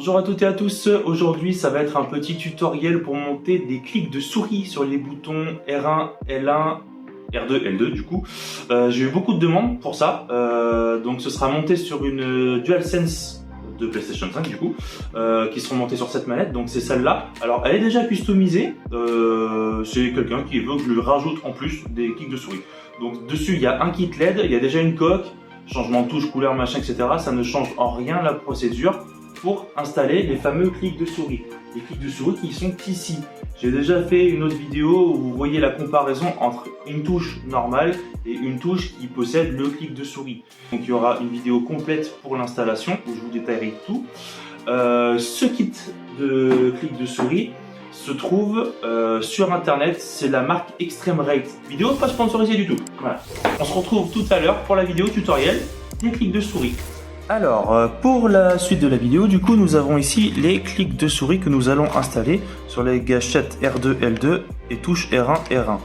Bonjour à toutes et à tous, aujourd'hui ça va être un petit tutoriel pour monter des clics de souris sur les boutons R1, L1, R2, L2 du coup. J'ai eu beaucoup de demandes pour ça, donc ce sera monté sur une DualSense de PlayStation 5 du coup, qui seront montées sur cette manette, donc c'est celle-là. Alors elle est déjà customisée, c'est quelqu'un qui veut que je lui rajoute en plus des clics de souris. Donc dessus il y a un kit LED, il y a déjà une coque, changement de touche, couleur, machin, etc. Ça ne change en rien la procédure pour installer les fameux clics de souris. Les clics de souris qui sont ici. J'ai déjà fait une autre vidéo où vous voyez la comparaison entre une touche normale et une touche qui possède le clic de souris. Donc il y aura une vidéo complète pour l'installation où je vous détaillerai tout. Ce kit de clics de souris se trouve sur internet, c'est la marque Extreme Rate. Vidéo pas sponsorisée du tout. Voilà. On se retrouve tout à l'heure pour la vidéo tutoriel des clics de souris. Alors, pour la suite de la vidéo, du coup, nous avons ici les clics de souris que nous allons installer sur les gâchettes R2, L2 et touche R1, R1.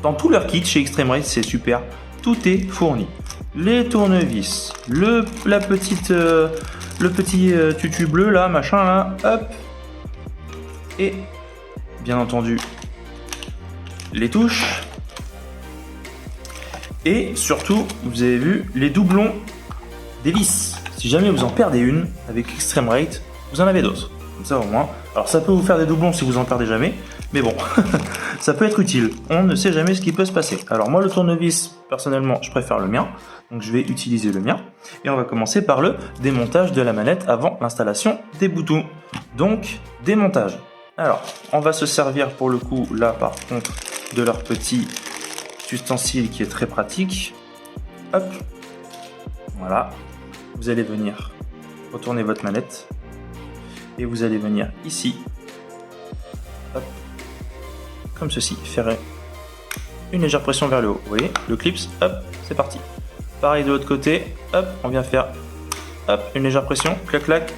Dans tout leur kit chez Extreme Rate, c'est super, tout est fourni. Les tournevis, le petit tutu bleu là, machin là, hop, et bien entendu les touches, et surtout, vous avez vu les doublons des vis. Si jamais vous en perdez une avec Extreme Rate, vous en avez d'autres. Comme ça au moins. Alors ça peut vous faire des doublons si vous en perdez jamais, mais bon, ça peut être utile. On ne sait jamais ce qui peut se passer. Alors moi le tournevis, personnellement, je préfère le mien. Donc je vais utiliser le mien. Et on va commencer par le démontage de la manette avant l'installation des boutons. Donc, démontage. Alors, on va se servir pour le coup, là par contre, de leur petit ustensile qui est très pratique. Hop. Voilà. Vous allez venir retourner votre manette et vous allez venir ici, hop, comme ceci, faire une légère pression vers le haut. Vous voyez, le clips, hop, c'est parti. Pareil de l'autre côté, hop, on vient faire, hop, une légère pression, clac clac.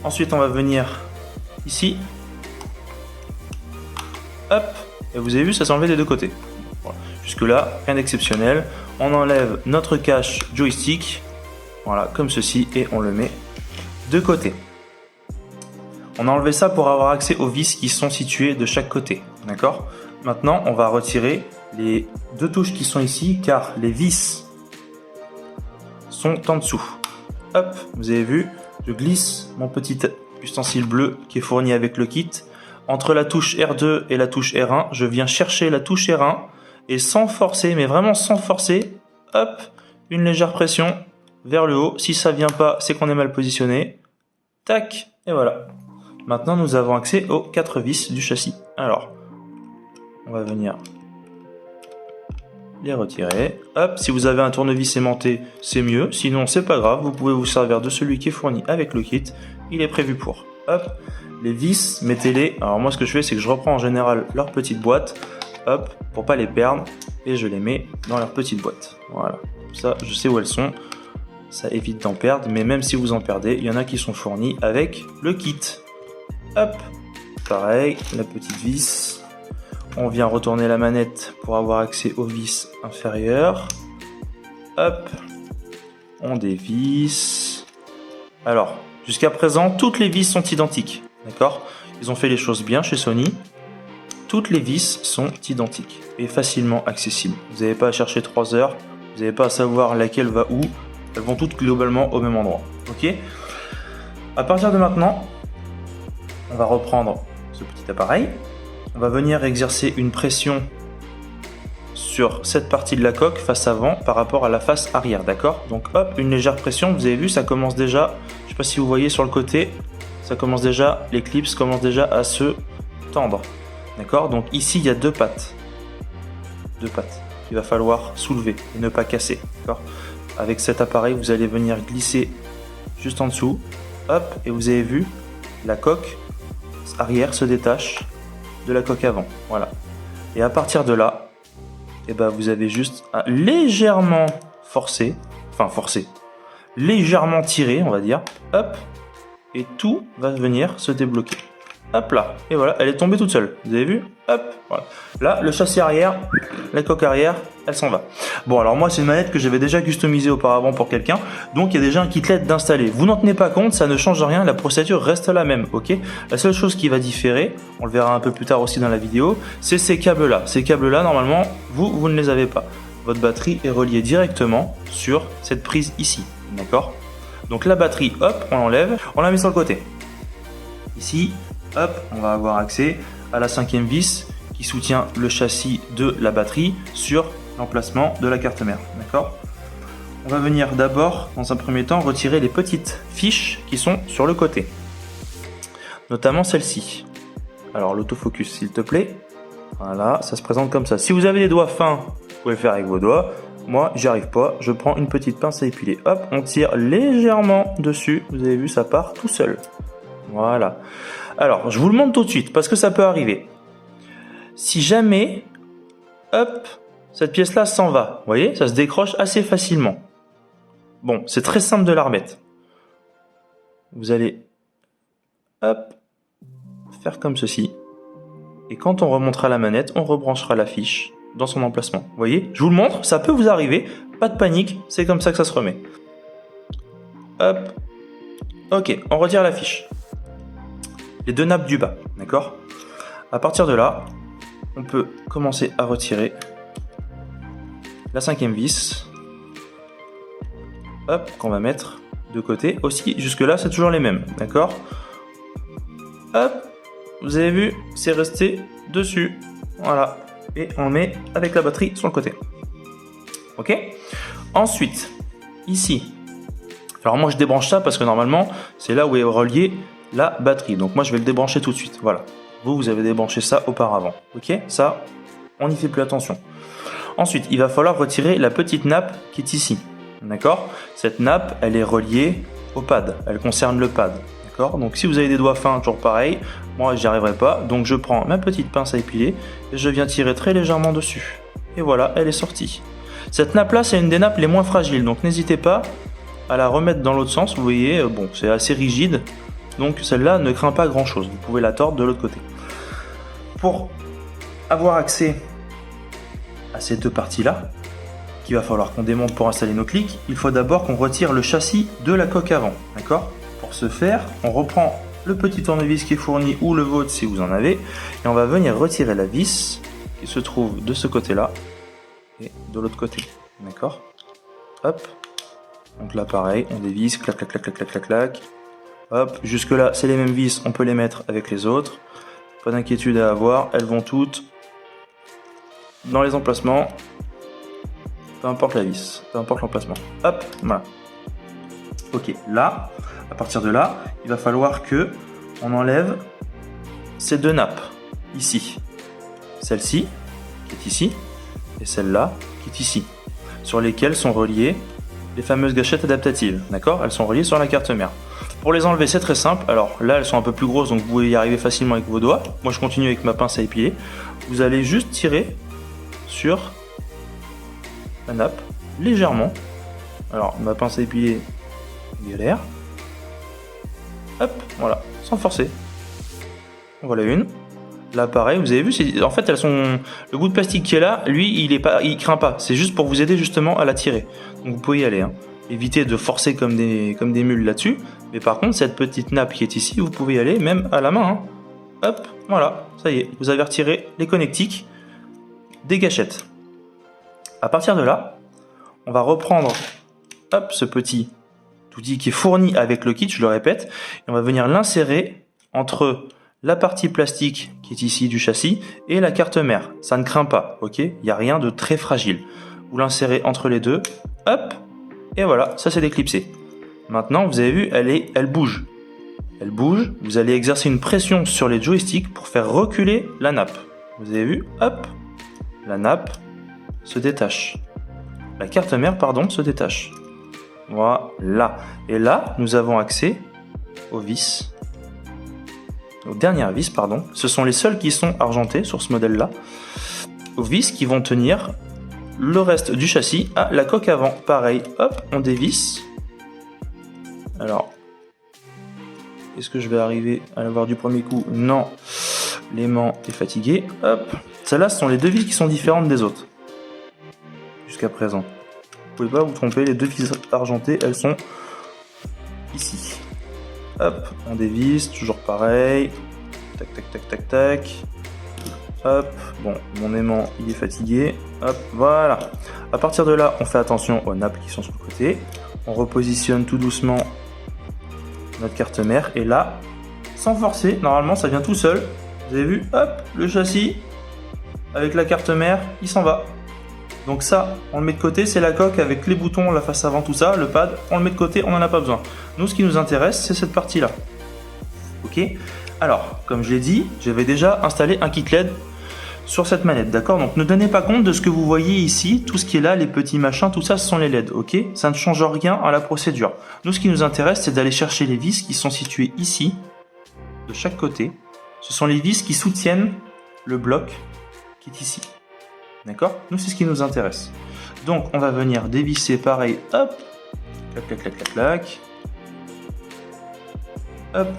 Ensuite, on va venir ici, hop, et vous avez vu, ça s'est enlevé des deux côtés. Voilà. Jusque là, rien d'exceptionnel. On enlève notre cache joystick. Voilà, comme ceci, et on le met de côté. On a enlevé ça pour avoir accès aux vis qui sont situées de chaque côté. D'accord ? Maintenant, on va retirer les deux touches qui sont ici, car les vis sont en dessous. Hop, vous avez vu, je glisse mon petit ustensile bleu qui est fourni avec le kit. Entre la touche R2 et la touche R1, je viens chercher la touche R1, et sans forcer, mais vraiment sans forcer, hop, une légère pression vers le haut. Si ça vient pas, c'est qu'on est mal positionné. Tac, et voilà. Maintenant, nous avons accès aux 4 vis du châssis. Alors, on va venir les retirer. Hop, si vous avez un tournevis aimanté, c'est mieux. Sinon, c'est pas grave. Vous pouvez vous servir de celui qui est fourni avec le kit. Il est prévu pour. Hop, les vis, mettez-les. Alors moi, ce que je fais, c'est que je reprends en général leur petite boîte. Hop, pour pas les perdre. Et je les mets dans leur petite boîte. Voilà. Comme ça, je sais où elles sont. Ça évite d'en perdre, mais même si vous en perdez, il y en a qui sont fournis avec le kit. Hop, pareil, la petite vis. On vient retourner la manette pour avoir accès aux vis inférieures. Hop, on dévisse. Alors, jusqu'à présent, toutes les vis sont identiques. D'accord ? Ils ont fait les choses bien chez Sony. Toutes les vis sont identiques et facilement accessibles. Vous n'avez pas à chercher 3 heures, vous n'avez pas à savoir laquelle va où. Elles vont toutes globalement au même endroit. Ok ? À partir de maintenant, on va reprendre ce petit appareil. On va venir exercer une pression sur cette partie de la coque face avant par rapport à la face arrière. D'accord ? Donc hop, une légère pression. Vous avez vu, ça commence déjà, je ne sais pas si vous voyez sur le côté, ça commence déjà, les clips commencent déjà à se tendre. D'accord ? Donc ici, il y a 2 pattes. 2 pattes qu'il va falloir soulever et ne pas casser. D'accord ? Avec cet appareil, vous allez venir glisser juste en dessous. Hop, et vous avez vu, la coque arrière se détache de la coque avant. Voilà. Et à partir de là, eh ben, vous avez juste à légèrement forcer, légèrement tirer, on va dire. Hop, et tout va venir se débloquer. hop là, et voilà, elle est tombée toute seule. Vous avez vu? Hop, voilà. Là, le châssis arrière, la coque arrière, elle s'en va. Bon, alors moi, c'est une manette que j'avais déjà customisée auparavant pour quelqu'un, donc il y a déjà un kitlet d'installer. Vous n'en tenez pas compte, ça ne change rien, la procédure reste la même, ok? La seule chose qui va différer, on le verra un peu plus tard aussi dans la vidéo, c'est ces câbles-là. Ces câbles-là, normalement, vous ne les avez pas. Votre batterie est reliée directement sur cette prise ici, d'accord? Donc la batterie, hop, on l'enlève, on la met sur le côté. Ici, hop, on va avoir accès à la 5e vis qui soutient le châssis de la batterie sur l'emplacement de la carte mère, d'accord? On va venir d'abord, dans un premier temps, retirer les petites fiches qui sont sur le côté, notamment celle-ci. Alors l'autofocus, s'il te plaît. Voilà, ça se présente comme ça. Si vous avez des doigts fins, vous pouvez le faire avec vos doigts. Moi, j'y arrive pas. Je prends une petite pince à épiler. Hop, on tire légèrement dessus. Vous avez vu, ça part tout seul. Voilà. Alors, je vous le montre tout de suite parce que ça peut arriver. Si jamais, hop, cette pièce-là s'en va, vous voyez, ça se décroche assez facilement. Bon, c'est très simple de la remettre. Vous allez, hop, faire comme ceci. Et quand on remontera la manette, on rebranchera la fiche dans son emplacement. Vous voyez, je vous le montre, ça peut vous arriver. Pas de panique, c'est comme ça que ça se remet. Hop. Ok, on retire la fiche. Les deux nappes du bas, d'accord? À partir de là, on peut commencer à retirer la 5e vis. Hop, qu'on va mettre de côté. Aussi, jusque-là, c'est toujours les mêmes, d'accord? Hop, vous avez vu, c'est resté dessus. Voilà. Et on met avec la batterie sur le côté. Ok? Ensuite, ici. Alors moi, je débranche ça parce que normalement, c'est là où est reliée la batterie. Donc moi, je vais le débrancher tout de suite. Voilà. Vous avez débranché ça auparavant. Ok? Ça, on n'y fait plus attention. Ensuite, il va falloir retirer la petite nappe qui est ici. D'accord? Cette nappe, elle est reliée au pad. Elle concerne le pad. D'accord? Donc si vous avez des doigts fins, toujours pareil, moi j'y arriverai pas, donc je prends ma petite pince à épiler et je viens tirer très légèrement dessus. Et voilà, elle est sortie. Cette nappe là, c'est une des nappes les moins fragiles, donc n'hésitez pas à la remettre dans l'autre sens. Vous voyez, bon, c'est assez rigide, donc celle-là ne craint pas grand chose. Vous pouvez la tordre de l'autre côté. Pour avoir accès à ces deux parties là, qu'il va falloir qu'on démonte pour installer nos clics, il faut d'abord qu'on retire le châssis de la coque avant, d'accord? Pour ce faire, on reprend le petit tournevis qui est fourni ou le vôtre si vous en avez et on va venir retirer la vis qui se trouve de ce côté-là et de l'autre côté. D'accord? Hop. Donc là pareil, on dévisse, clac clac clac clac clac clac clac. Hop, jusque là c'est les mêmes vis, on peut les mettre avec les autres. Pas d'inquiétude à avoir, elles vont toutes dans les emplacements. Peu importe la vis, peu importe l'emplacement. Hop, voilà. Ok, là, à partir de là, il va falloir que on enlève ces deux nappes, ici. Celle-ci, qui est ici, et celle-là, qui est ici, sur lesquelles sont reliées les fameuses gâchettes adaptatives, d'accord? Elles sont reliées sur la carte mère. Pour les enlever, c'est très simple. Alors là, elles sont un peu plus grosses, donc vous pouvez y arriver facilement avec vos doigts. Moi, je continue avec ma pince à épiler. Vous allez juste tirer sur la nappe, légèrement. Alors, ma pince à épiler, galère. Hop, voilà, sans forcer. Voilà une. Là, pareil, vous avez vu, en fait, elles sont. Le bout de plastique qui est là, lui, il craint pas. C'est juste pour vous aider justement à la tirer. Donc vous pouvez y aller. Hein. Évitez de forcer comme des mules là-dessus. Mais par contre, cette petite nappe qui est ici, vous pouvez y aller même à la main. Hein. Hop, voilà, ça y est, vous avez retiré les connectiques des gâchettes. À partir de là, on va reprendre, hop, ce petit outil qui est fourni avec le kit, je le répète, et on va venir l'insérer entre la partie plastique qui est ici du châssis et la carte mère. Ça ne craint pas, ok? Il n'y a rien de très fragile. Vous l'insérez entre les deux, hop, et voilà, ça c'est déclipsé. Maintenant, vous avez vu, elle bouge. Elle bouge, vous allez exercer une pression sur les joysticks pour faire reculer la nappe. Vous avez vu, hop, la nappe se détache. La carte mère, pardon, se détache. Voilà. Et là, nous avons accès aux vis. Aux dernières vis, pardon. Ce sont les seules qui sont argentées sur ce modèle-là. Aux vis qui vont tenir le reste du châssis à la coque avant. Pareil, hop, on dévisse. Alors, Est-ce que je vais arriver à l'avoir du premier coup? Non. L'aimant est fatigué. Hop. Celles-là, ce sont les deux vis qui sont différentes des autres. Jusqu'à présent. Vous pouvez pas vous tromper, les deux vis argentées, elles sont ici. Hop, on dévisse, toujours pareil. Tac, tac, tac, tac, tac. Hop, bon, mon aimant, il est fatigué. Hop, voilà. À partir de là, on fait attention aux nappes qui sont sur le côté. On repositionne tout doucement notre carte mère. Et là, sans forcer, normalement, ça vient tout seul. Vous avez vu, hop, le châssis, avec la carte mère, il s'en va. Donc ça, on le met de côté, c'est la coque avec les boutons, la face avant, tout ça, le pad, on le met de côté, on n'en a pas besoin. Nous, ce qui nous intéresse, c'est cette partie-là. Ok. Alors, comme je l'ai dit, j'avais déjà installé un kit LED sur cette manette, d'accord? Donc ne tenez pas compte de ce que vous voyez ici, tout ce qui est là, les petits machins, tout ça, ce sont les LED, ok? Ça ne change rien à la procédure. Nous, ce qui nous intéresse, c'est d'aller chercher les vis qui sont situées ici, de chaque côté. Ce sont les vis qui soutiennent le bloc qui est ici. D'accord? Nous, c'est ce qui nous intéresse. Donc, on va venir dévisser pareil. Hop. Clac, clac, clac, clac, clac. Hop.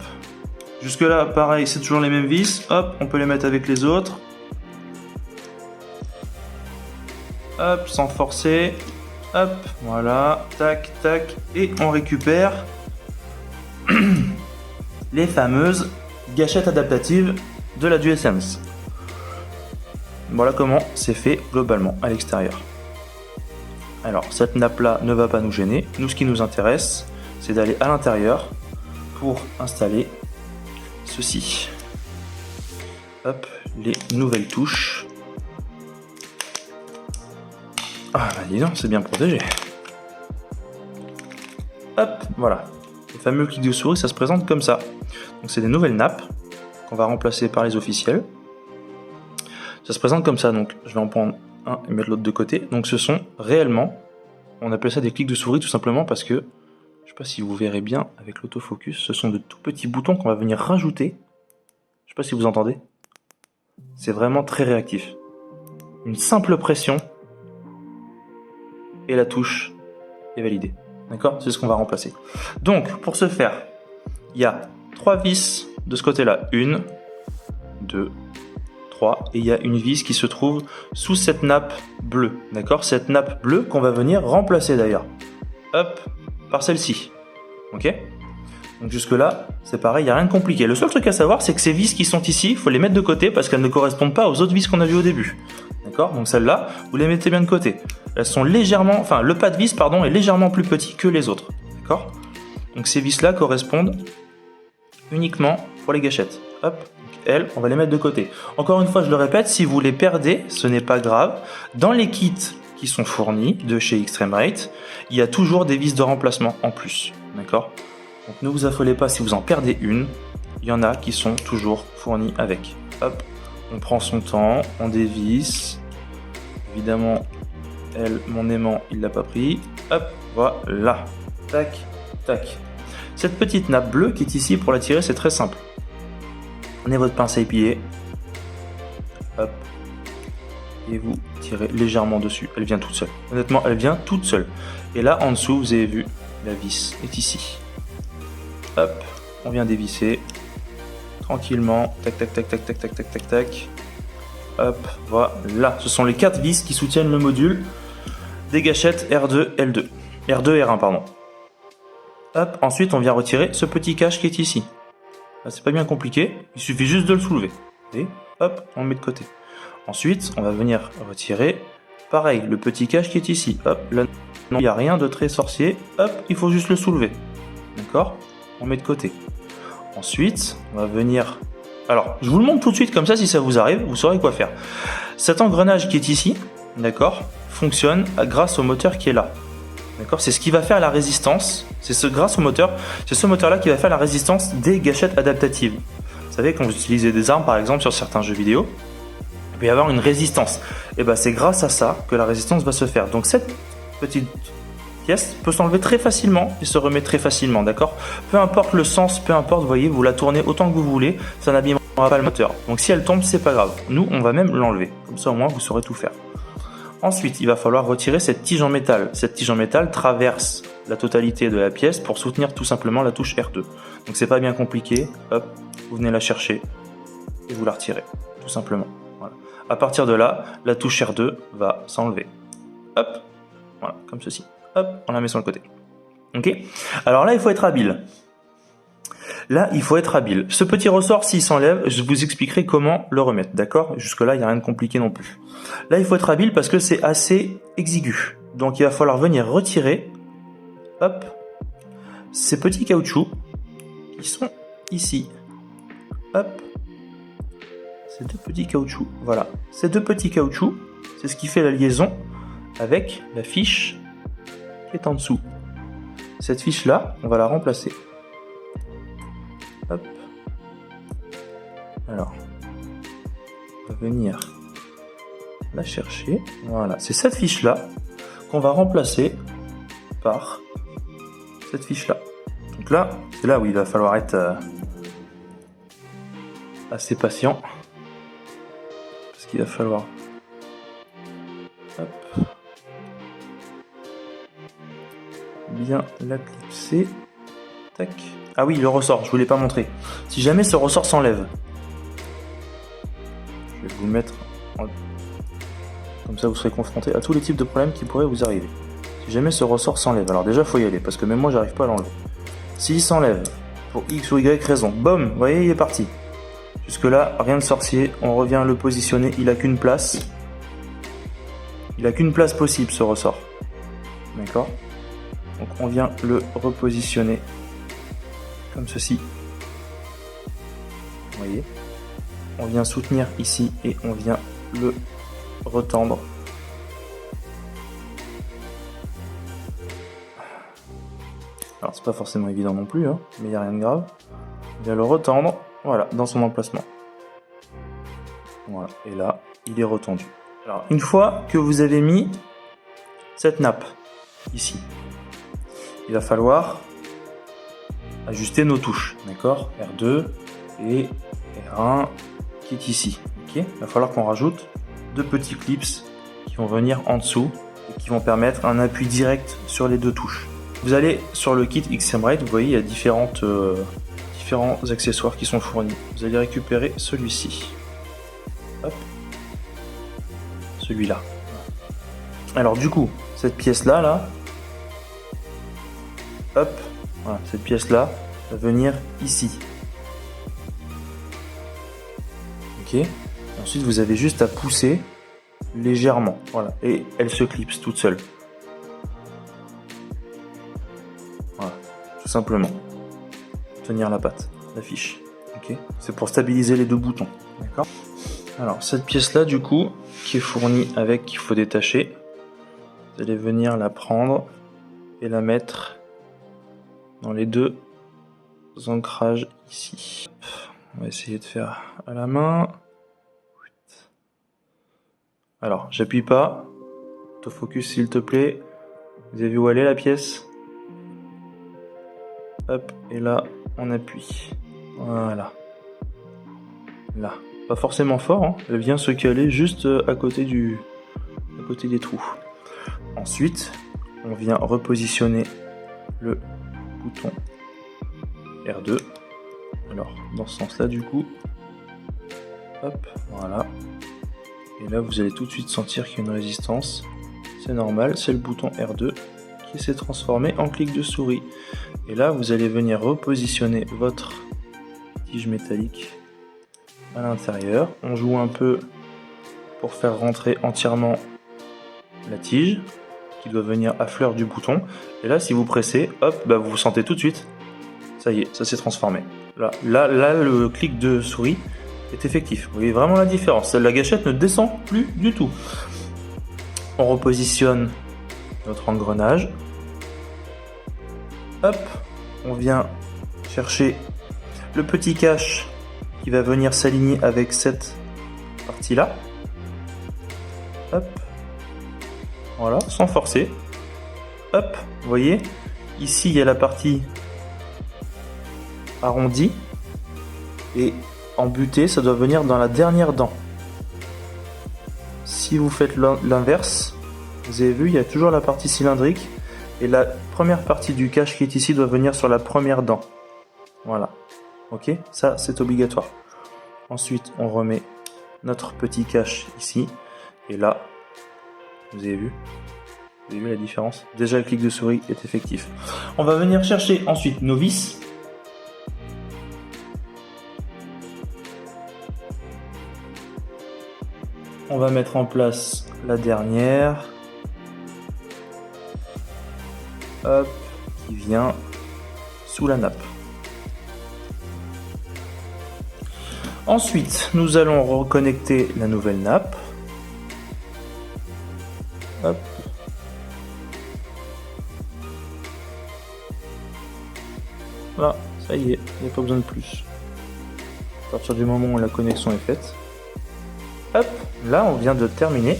Jusque là, pareil, c'est toujours les mêmes vis. Hop, on peut les mettre avec les autres. Hop, sans forcer. Hop, voilà. Tac, tac. Et on récupère les fameuses gâchettes adaptatives de la DualSense. Voilà comment c'est fait globalement à l'extérieur. Alors cette nappe là ne va pas nous gêner. Nous, ce qui nous intéresse, c'est d'aller à l'intérieur pour installer ceci. Hop, les nouvelles touches. Ah bah dis donc, c'est bien protégé. Hop, voilà. Le fameux clic de souris, ça se présente comme ça. Donc c'est des nouvelles nappes qu'on va remplacer par les officielles. Ça se présente comme ça, donc je vais en prendre un et mettre l'autre de côté. Donc ce sont réellement, on appelle ça des clics de souris tout simplement parce que, je sais pas si vous verrez bien avec l'autofocus, ce sont de tout petits boutons qu'on va venir rajouter. Je sais pas si vous entendez. C'est vraiment très réactif. Une simple pression et la touche est validée. D'accord? C'est ce qu'on va remplacer. Donc pour ce faire, il y a 3 vis de ce côté-là. 1, 2, 3, et il y a une vis qui se trouve sous cette nappe bleue, d'accord? Cette nappe bleue qu'on va venir remplacer d'ailleurs, hop, par celle-ci, ok? Donc jusque là, c'est pareil, il n'y a rien de compliqué. Le seul truc à savoir, c'est que ces vis qui sont ici, il faut les mettre de côté parce qu'elles ne correspondent pas aux autres vis qu'on a vues au début, d'accord? Donc celles-là, vous les mettez bien de côté. Elles sont légèrement, enfin le pas de vis, pardon, est légèrement plus petit que les autres, d'accord? Donc ces vis-là correspondent uniquement pour les gâchettes, hop. Elles, on va les mettre de côté. Encore une fois, je le répète, si vous les perdez, ce n'est pas grave. Dans les kits qui sont fournis de chez Extreme-Rate, il y a toujours des vis de remplacement en plus. D'accord? Donc ne vous affolez pas si vous en perdez une. Il y en a qui sont toujours fournis avec. Hop, on prend son temps, on dévisse. Évidemment, elle, mon aimant, il l'a pas pris. Hop, voilà. Tac, tac. Cette petite nappe bleue qui est ici, pour la tirer, c'est très simple. Prenez votre pince à épiler, hop, et vous tirez légèrement dessus. Elle vient toute seule. Honnêtement, elle vient toute seule. Et là, en dessous, vous avez vu, la vis est ici. Hop, on vient dévisser tranquillement. Tac, tac, tac, tac, tac, tac, tac, tac, tac. Hop, voilà. Ce sont les 4 vis qui soutiennent le module des gâchettes R2, L2. R2, R1, pardon. Hop, ensuite, on vient retirer ce petit cache qui est ici. C'est pas bien compliqué, il suffit juste de le soulever. Et hop, on le met de côté. Ensuite, on va venir retirer, pareil, le petit cache qui est ici. Hop, là, non, il n'y a rien de très sorcier. Hop, il faut juste le soulever. D'accord? On met de côté. Ensuite, on va venir... Alors, je vous le montre tout de suite, comme ça, si ça vous arrive, vous saurez quoi faire. Cet engrenage qui est ici, d'accord, fonctionne grâce au moteur qui est là. D'accord, c'est ce qui va faire la résistance. Grâce au moteur, c'est ce moteur-là qui va faire la résistance des gâchettes adaptatives. Vous savez, quand vous utilisez des armes, par exemple, sur certains jeux vidéo, il peut y avoir une résistance. Et ben, c'est grâce à ça que la résistance va se faire. Donc cette petite pièce peut s'enlever très facilement et se remet très facilement, d'accord? Peu importe le sens, peu importe, vous voyez, vous la tournez autant que vous voulez, ça n'abîmera pas le moteur. Donc si elle tombe, c'est pas grave. Nous, on va même l'enlever. Comme ça, au moins, vous saurez tout faire. Ensuite, il va falloir retirer cette tige en métal. Cette tige en métal traverse la totalité de la pièce pour soutenir tout simplement la touche R2. Donc c'est pas bien compliqué, hop, vous venez la chercher et vous la retirez, tout simplement. Voilà. À partir de là, la touche R2 va s'enlever. Hop, voilà, comme ceci. Hop, on la met sur le côté. Ok. Alors là, il faut être habile. Là, il faut être habile. Ce petit ressort, s'il s'enlève, je vous expliquerai comment le remettre, d'accord? Jusque-là, il n'y a rien de compliqué non plus. Là, il faut être habile parce que c'est assez exigu. Donc, il va falloir venir retirer, hop, ces petits caoutchoucs qui sont ici. Hop, ces deux petits caoutchoucs, voilà. Ces deux petits caoutchoucs, c'est ce qui fait la liaison avec la fiche qui est en dessous. Cette fiche-là, on va la remplacer. Hop. Alors, on va venir la chercher. Voilà, c'est cette fiche-là qu'on va remplacer par cette fiche-là. Donc là, c'est là où il va falloir être assez patient. Parce qu'il va falloir... Hop. Bien la clipser. Tac. Ah oui, le ressort, je vous l'ai pas montré. Si jamais ce ressort s'enlève, je vais vous le mettre comme ça, vous serez confronté à tous les types de problèmes qui pourraient vous arriver. Si jamais ce ressort s'enlève, alors déjà faut y aller parce que même moi j'arrive pas à l'enlever. S'il s'enlève pour X ou Y raison, boum, vous voyez, il est parti. Jusque là, rien de sorcier, on revient le positionner, il a qu'une place. Il a qu'une place possible ce ressort. D'accord ? Donc on vient le repositionner comme ceci. Vous voyez, on vient soutenir ici et on vient le retendre. Alors c'est pas forcément évident non plus, hein, mais il n'y a rien de grave. On vient le retendre, voilà, dans son emplacement. Voilà, et là, il est retendu. Alors une fois que vous avez mis cette nappe ici, il va falloir ajuster nos touches, d'accord? R2 et R1 qui est ici. Ok, il va falloir qu'on rajoute deux petits clips qui vont venir en dessous et qui vont permettre un appui direct sur les deux touches. Vous allez sur le kit XMRite, vous voyez il y a différents accessoires qui sont fournis. Vous allez récupérer celui-ci. Hop. Celui-là. Alors du coup, cette pièce-là, là, hop, voilà, cette pièce-là va venir ici. Ok. Ensuite, vous avez juste à pousser légèrement, voilà, et elle se clipse toute seule. Voilà, tout simplement. Tenir la patte, la fiche. Ok. C'est pour stabiliser les deux boutons. D'accord. Alors cette pièce-là, du coup, qui est fournie avec, qu'il faut détacher. Vous allez venir la prendre et la mettre dans les deux ancrages ici. On va essayer de faire à la main. Alors, j'appuie pas. Autofocus s'il te plaît. Vous avez vu où elle est la pièce? Hop, et là, on appuie. Voilà. Là. Pas forcément fort, hein. Elle vient se caler juste à côté des trous. Ensuite, on vient repositionner le bouton R2. Alors, dans ce sens-là, du coup. Hop, voilà. Et là, vous allez tout de suite sentir qu'il y a une résistance. C'est normal, c'est le bouton R2 qui s'est transformé en clic de souris. Et là, vous allez venir repositionner votre tige métallique à l'intérieur. On joue un peu pour faire rentrer entièrement la tige qui doit venir à fleur du bouton. Et là, si vous pressez, hop, bah vous sentez tout de suite. Ça y est, ça s'est transformé. Là, le clic de souris est effectif. Vous voyez vraiment la différence. La gâchette ne descend plus du tout. On repositionne notre engrenage. Hop, on vient chercher le petit cache qui va venir s'aligner avec cette partie-là. Hop. Voilà, sans forcer. Hop, vous voyez, ici il y a la partie arrondie et en butée, ça doit venir dans la dernière dent. Si vous faites l'inverse, vous avez vu, il y a toujours la partie cylindrique Et la première partie du cache qui est ici doit venir sur la première dent. Voilà. Ok, ça c'est obligatoire. Ensuite, on remet notre petit cache ici. Et là, vous avez vu la différence? Déjà, le clic de souris est effectif. On va venir chercher ensuite nos vis. On va mettre en place la dernière. Hop, qui vient sous la nappe. Ensuite, nous allons reconnecter la nouvelle nappe. Hop. Là, ça y est, il n'y a pas besoin de plus. À partir du moment où la connexion est faite. Hop, là on vient de terminer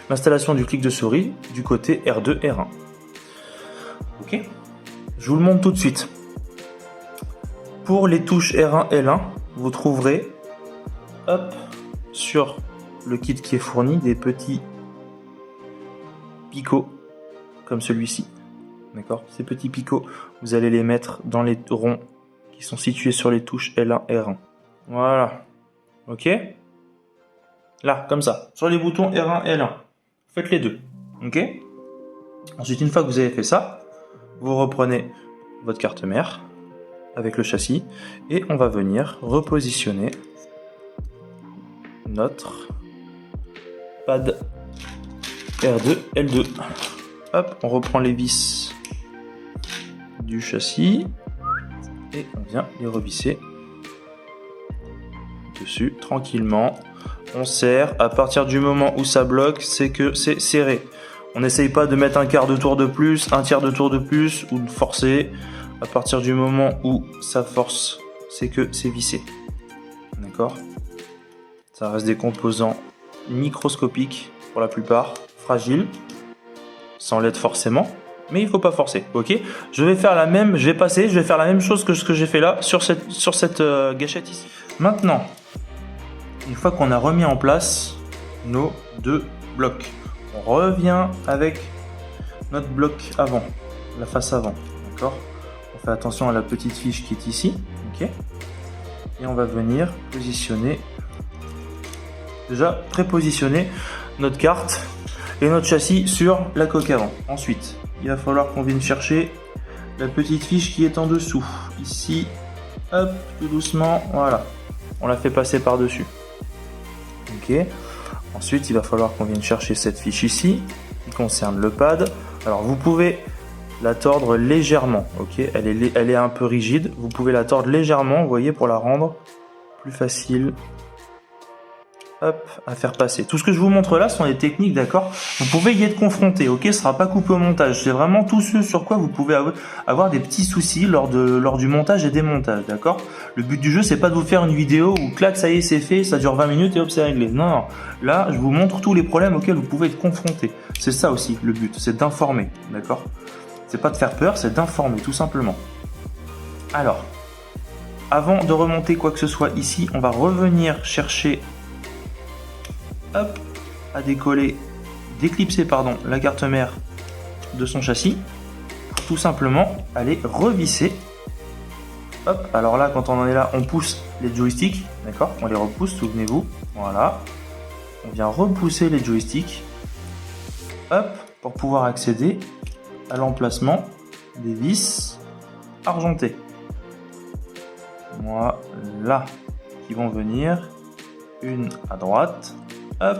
l'installation du clic de souris du côté R2, R1. Ok, je vous le montre tout de suite. Pour les touches R1, L1, vous trouverez hop, sur le kit qui est fourni des petits picots comme celui-ci. D'accord, ces petits picots, vous allez les mettre dans les ronds qui sont situés sur les touches L1, R1. Voilà, ok. Là, comme ça, sur les boutons R1 et L1. Faites les deux, ok. Ensuite, une fois que vous avez fait ça, vous reprenez votre carte mère avec le châssis et on va venir repositionner notre pad R2, L2. Hop, on reprend les vis du châssis et on vient les revisser dessus tranquillement. On serre, à partir du moment où ça bloque, c'est que c'est serré. On n'essaye pas de mettre un quart de tour de plus, un tiers de tour de plus ou de forcer. À partir du moment où ça force, c'est que c'est vissé. D'accord? Ça reste des composants microscopiques pour la plupart, fragiles, sans l'être forcément, mais il ne faut pas forcer. Ok? Je vais faire la même, je vais faire la même chose que ce que j'ai fait là sur cette gâchette ici. Maintenant, une fois qu'on a remis en place nos deux blocs, on revient avec notre bloc avant, la face avant, d'accord? On fait attention à la petite fiche qui est ici, ok? Et on va venir positionner, déjà prépositionner notre carte et notre châssis sur la coque avant. Ensuite, il va falloir qu'on vienne chercher la petite fiche qui est en dessous, ici, hop, tout doucement, voilà, on la fait passer par-dessus. Ok. Ensuite, il va falloir qu'on vienne chercher cette fiche ici, qui concerne le pad. Alors, vous pouvez la tordre légèrement, ok. Elle est un peu rigide. Vous pouvez la tordre légèrement, vous voyez, pour la rendre plus facile. Hop, à faire passer. Tout ce que je vous montre là sont des techniques, d'accord. Vous pouvez y être confronté, ok. Ce sera pas coupé au montage. C'est vraiment tout ce sur quoi vous pouvez avoir des petits soucis lors du montage et démontage, d'accord. Le but du jeu, c'est pas de vous faire une vidéo où clac, ça y est, c'est fait, ça dure 20 minutes et hop, c'est réglé. Non, non. Là, je vous montre tous les problèmes auxquels vous pouvez être confronté. C'est ça aussi le but, c'est d'informer, d'accord. C'est pas de faire peur, c'est d'informer, tout simplement. Alors, avant de remonter quoi que ce soit ici, on va revenir chercher, hop, à d'éclipser la carte mère de son châssis, pour tout simplement aller revisser. Hop, alors là, quand on en est là, on pousse les joysticks, d'accord, on les repousse, souvenez-vous, voilà. On vient repousser les joysticks, hop, pour pouvoir accéder à l'emplacement des vis argentées. Voilà, qui vont venir, une à droite, hop,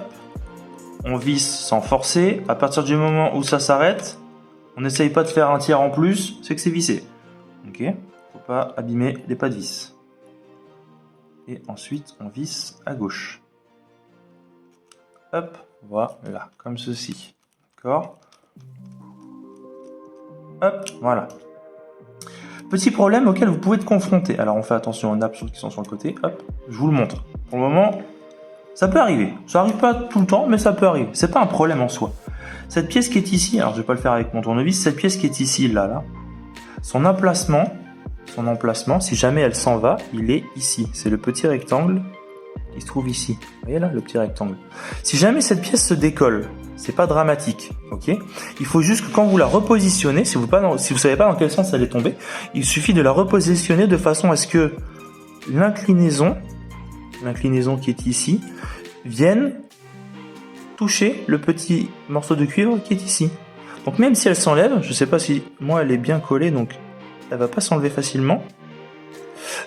on visse sans forcer. À partir du moment où ça s'arrête, on n'essaye pas de faire un tiers en plus, c'est que c'est vissé. Ok, faut pas abîmer les pas de vis. Et ensuite, on visse à gauche. Hop, voilà, comme ceci. D'accord. Hop, voilà. Petit problème auquel vous pouvez être confronté. Alors, on fait attention aux nappes qui sont sur le côté. Hop, je vous le montre. Pour le moment, ça peut arriver. Ça arrive pas tout le temps, mais ça peut arriver. C'est pas un problème en soi. Cette pièce qui est ici, alors je vais pas le faire avec mon tournevis, cette pièce qui est ici, là, son emplacement, si jamais elle s'en va, il est ici. C'est le petit rectangle qui se trouve ici. Vous voyez là, le petit rectangle. Si jamais cette pièce se décolle, c'est pas dramatique, ok? Il faut juste que quand vous la repositionnez, si vous savez pas dans quel sens elle est tombée, il suffit de la repositionner de façon à ce que l'inclinaison qui est ici, vienne toucher le petit morceau de cuivre qui est ici. Donc même si elle s'enlève, je sais pas si moi elle est bien collée, donc elle va pas s'enlever facilement,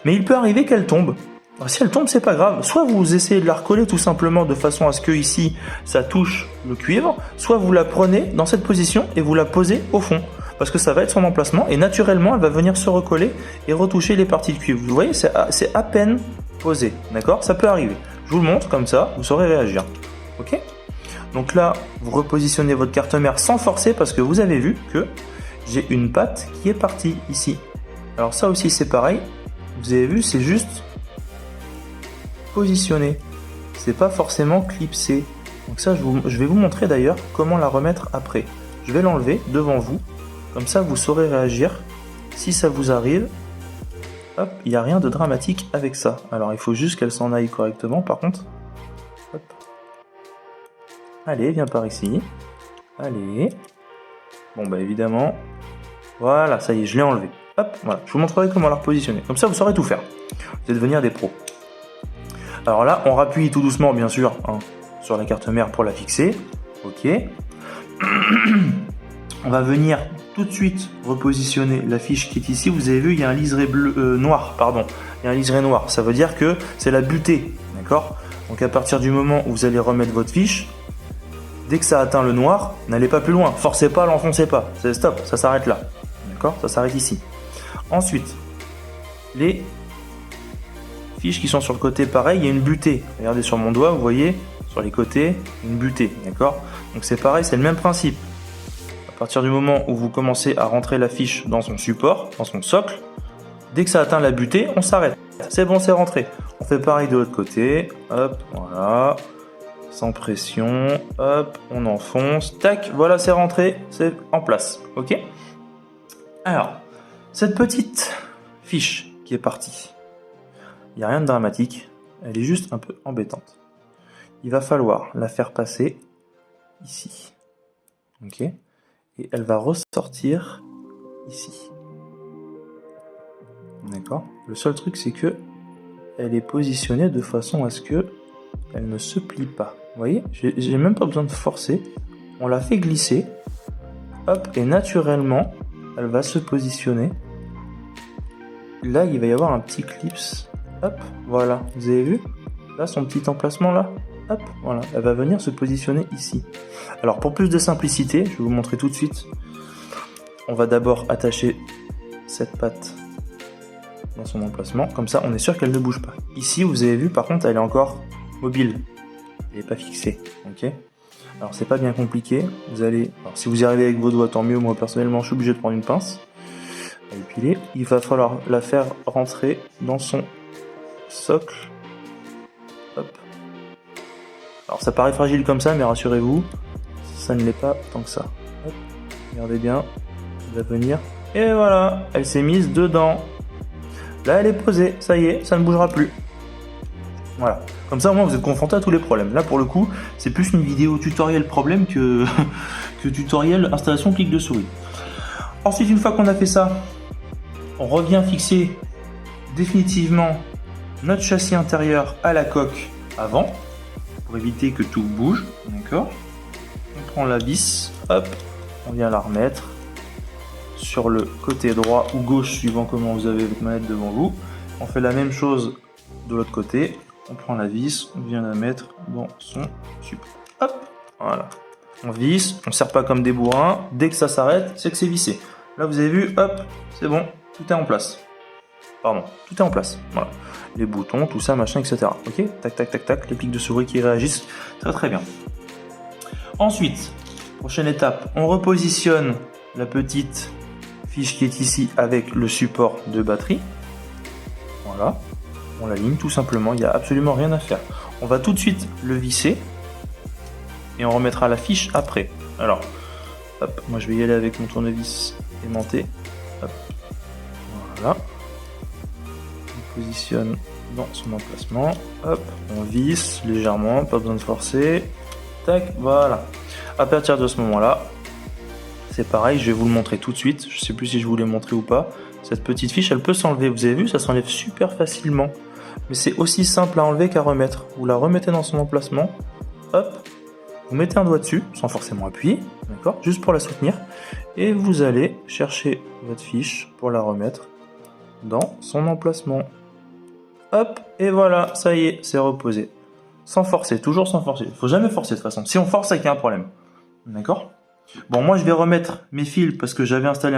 mais il peut arriver qu'elle tombe. Alors, si elle tombe, c'est pas grave. Soit vous essayez de la recoller tout simplement de façon à ce que ici ça touche le cuivre, soit vous la prenez dans cette position et vous la posez au fond, parce que ça va être son emplacement et naturellement elle va venir se recoller et retoucher les parties de cuivre. Vous voyez, c'est à peine posé, d'accord? Ça peut arriver. Je vous le montre comme ça, vous saurez réagir. Ok? Donc là, vous repositionnez votre carte mère sans forcer parce que vous avez vu que j'ai une patte qui est partie ici. Alors ça aussi c'est pareil. Vous avez vu, c'est juste positionné. C'est pas forcément clipsé. Donc ça, je vais vous montrer d'ailleurs comment la remettre après. Je vais l'enlever devant vous. Comme ça, vous saurez réagir. Si ça vous arrive, hop, il n'y a rien de dramatique avec ça. Alors il faut juste qu'elle s'en aille correctement par contre. Hop. Allez, viens par ici. Allez. Bon bah évidemment. Voilà, ça y est, je l'ai enlevé. Hop, voilà. Je vous montrerai comment la repositionner. Comme ça, vous saurez tout faire. Vous allez devenir des pros. Alors là, on rappuie tout doucement, bien sûr, hein, sur la carte mère pour la fixer. Ok. On va venir tout de suite repositionner la fiche qui est ici. Vous avez vu, il y a un liseré noir, pardon. Il y a un liseré noir. Ça veut dire que c'est la butée, d'accord? Donc à partir du moment où vous allez remettre votre fiche, dès que ça atteint le noir, n'allez pas plus loin. Forcez pas, l'enfoncez pas. C'est stop, ça s'arrête là. D'accord? Ça s'arrête ici. Ensuite, les fiches qui sont sur le côté, pareil, il y a une butée. Regardez sur mon doigt, vous voyez, sur les côtés, une butée, d'accord? Donc c'est pareil, c'est le même principe. À partir du moment où vous commencez à rentrer la fiche dans son support, dans son socle, dès que ça atteint la butée, on s'arrête. C'est bon, c'est rentré. On fait pareil de l'autre côté, hop, voilà, sans pression, hop, on enfonce, tac, voilà, c'est rentré, c'est en place, ok? Alors, cette petite fiche qui est partie, il n'y a rien de dramatique, elle est juste un peu embêtante. Il va falloir la faire passer ici. Ok? Et elle va ressortir ici. D'accord? Le seul truc, c'est que elle est positionnée de façon à ce que elle ne se plie pas. Vous voyez? J'ai même pas besoin de forcer. On la fait glisser. Hop, et naturellement, elle va se positionner. Là, il va y avoir un petit clips. Hop, voilà, vous avez vu? Là, son petit emplacement là. Hop, voilà, elle va venir se positionner ici. Alors, pour plus de simplicité, je vais vous montrer tout de suite. On va d'abord attacher cette patte dans son emplacement. Comme ça, on est sûr qu'elle ne bouge pas. Ici, vous avez vu, par contre, elle est encore mobile. Elle n'est pas fixée, ok? Alors, c'est pas bien compliqué. Vous allez, alors, si vous y arrivez avec vos doigts, tant mieux. Moi, personnellement, je suis obligé de prendre une pince. À épiler. Il va falloir la faire rentrer dans son socle. Hop. Alors ça paraît fragile comme ça, mais rassurez-vous, ça ne l'est pas tant que ça. Hop. Regardez bien, elle va venir. Et voilà, elle s'est mise dedans. Là elle est posée, ça y est, ça ne bougera plus. Voilà, comme ça au moins vous êtes confronté à tous les problèmes. Là pour le coup, c'est plus une vidéo tutoriel problème que tutoriel installation clic de souris. Ensuite, une fois qu'on a fait ça, on revient fixer définitivement notre châssis intérieur à la coque avant, pour éviter que tout bouge, d'accord? On prend la vis, hop, on vient la remettre sur le côté droit ou gauche, suivant comment vous avez votre manette devant vous. On fait la même chose de l'autre côté, on prend la vis, on vient la mettre dans son support. Hop, voilà. On visse, on ne serre pas comme des bourrins, dès que ça s'arrête, c'est que c'est vissé. Là vous avez vu, hop, c'est bon, tout est en place. Pardon, tout est en place, voilà. Les boutons, tout ça, machin, etc. Ok, tac, tac, tac, tac, les clics de souris qui réagissent, très très bien. Ensuite, prochaine étape, on repositionne la petite fiche qui est ici avec le support de batterie. Voilà, on l'aligne tout simplement, il n'y a absolument rien à faire. On va tout de suite le visser et on remettra la fiche après. Alors, hop, moi je vais y aller avec mon tournevis aimanté. Hop, voilà. On positionne dans son emplacement. Hop, on visse légèrement, pas besoin de forcer. Tac, voilà. À partir de ce moment-là, c'est pareil, je vais vous le montrer tout de suite. Je sais plus si je vous l'ai montré ou pas. Cette petite fiche, elle peut s'enlever. Vous avez vu, ça s'enlève super facilement. Mais c'est aussi simple à enlever qu'à remettre. Vous la remettez dans son emplacement. Hop. Vous mettez un doigt dessus, sans forcément appuyer. D'accord? Juste pour la soutenir. Et vous allez chercher votre fiche pour la remettre dans son emplacement. Hop. Et voilà, ça y est, c'est reposé. Sans forcer, toujours sans forcer. Il faut jamais forcer de toute façon. Si on force, c'est qu'il y a un problème. D'accord? Bon, moi je vais remettre mes fils parce que j'avais installé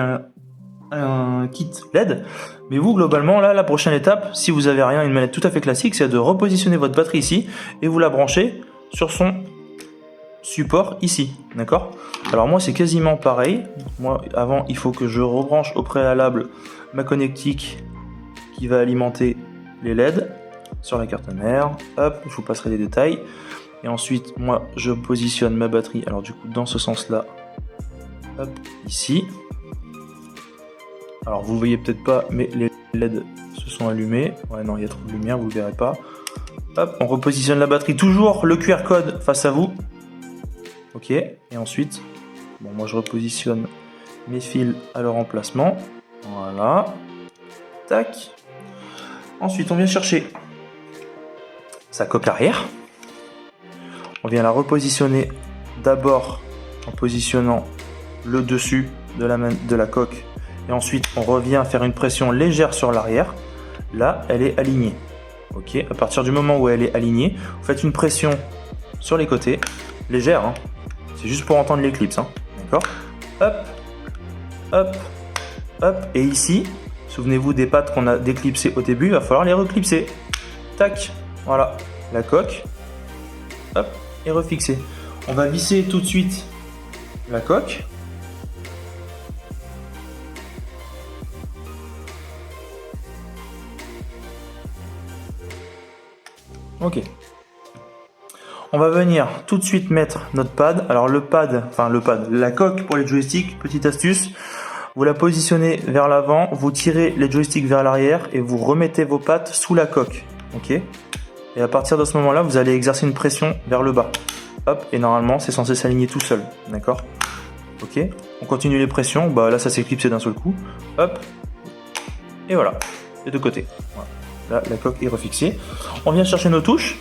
un kit LED. Mais vous, globalement, là, la prochaine étape, si vous avez rien, une manette tout à fait classique, c'est de repositionner votre batterie ici et vous la branchez sur son support ici. D'accord? Alors moi, c'est quasiment pareil. Moi, avant, il faut que je rebranche au préalable ma connectique qui va alimenter les LED sur la carte mère. Hop, je vous passerai les détails. Et ensuite, moi, je positionne ma batterie. Alors du coup, dans ce sens-là, hop, ici. Alors vous le voyez peut-être pas, mais les LED se sont allumés. Ouais, non, il y a trop de lumière, vous le verrez pas. Hop, on repositionne la batterie. Toujours le QR code face à vous. Ok. Et ensuite, bon, moi je repositionne mes fils à leur emplacement. Voilà. Tac. Ensuite, on vient chercher sa coque arrière. On vient la repositionner d'abord en positionnant le dessus de la coque et ensuite on revient faire une pression légère sur l'arrière. Là, elle est alignée. Ok. À partir du moment où elle est alignée, vous faites une pression sur les côtés, légère. Hein. C'est juste pour entendre l'éclipse. Hein. D'accord. Hop, hop, hop. Et ici, souvenez-vous des pattes qu'on a déclipsées au début, il va falloir les reclipser. Tac. Voilà. La coque. Hop. Et refixer. On va visser tout de suite la coque. Ok. On va venir tout de suite mettre notre pad. Alors la coque pour les joysticks, petite astuce. Vous la positionnez vers l'avant, vous tirez les joysticks vers l'arrière et vous remettez vos pattes sous la coque. Ok. Et à partir de ce moment-là, vous allez exercer une pression vers le bas. Hop, et normalement, c'est censé s'aligner tout seul. D'accord? Ok. On continue les pressions. Bah là, ça s'est clipsé d'un seul coup. Hop. Et voilà. Les deux côtés. Voilà. Là, la coque est refixée. On vient chercher nos touches.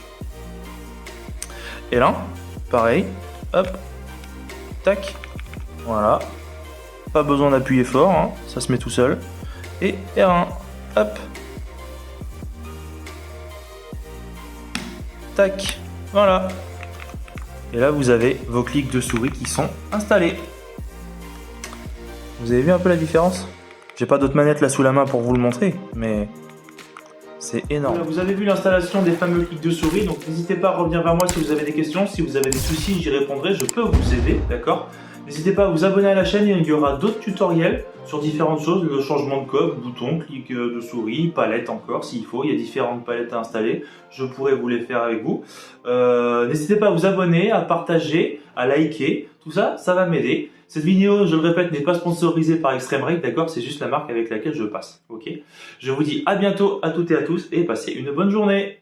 Et là, pareil. Hop. Tac. Voilà. Pas besoin d'appuyer fort. Hein. Ça se met tout seul. Et R1. Hop. Tac, voilà. Et là, vous avez vos clics de souris qui sont installés. Vous avez vu un peu la différence? J'ai pas d'autres manettes là sous la main pour vous le montrer, mais c'est énorme. Vous avez vu l'installation des fameux clics de souris, donc n'hésitez pas à revenir vers moi si vous avez des questions. Si vous avez des soucis, j'y répondrai, je peux vous aider, d'accord? N'hésitez pas à vous abonner à la chaîne, il y aura d'autres tutoriels sur différentes choses, le changement de coque, bouton, clic de souris, palette encore s'il faut, il y a différentes palettes à installer, je pourrais vous les faire avec vous. N'hésitez pas à vous abonner, à partager, à liker, tout ça, ça va m'aider. Cette vidéo, je le répète, n'est pas sponsorisée par Extreme Rate, d'accord? C'est juste la marque avec laquelle je passe, ok? Je vous dis à bientôt à toutes et à tous et passez une bonne journée.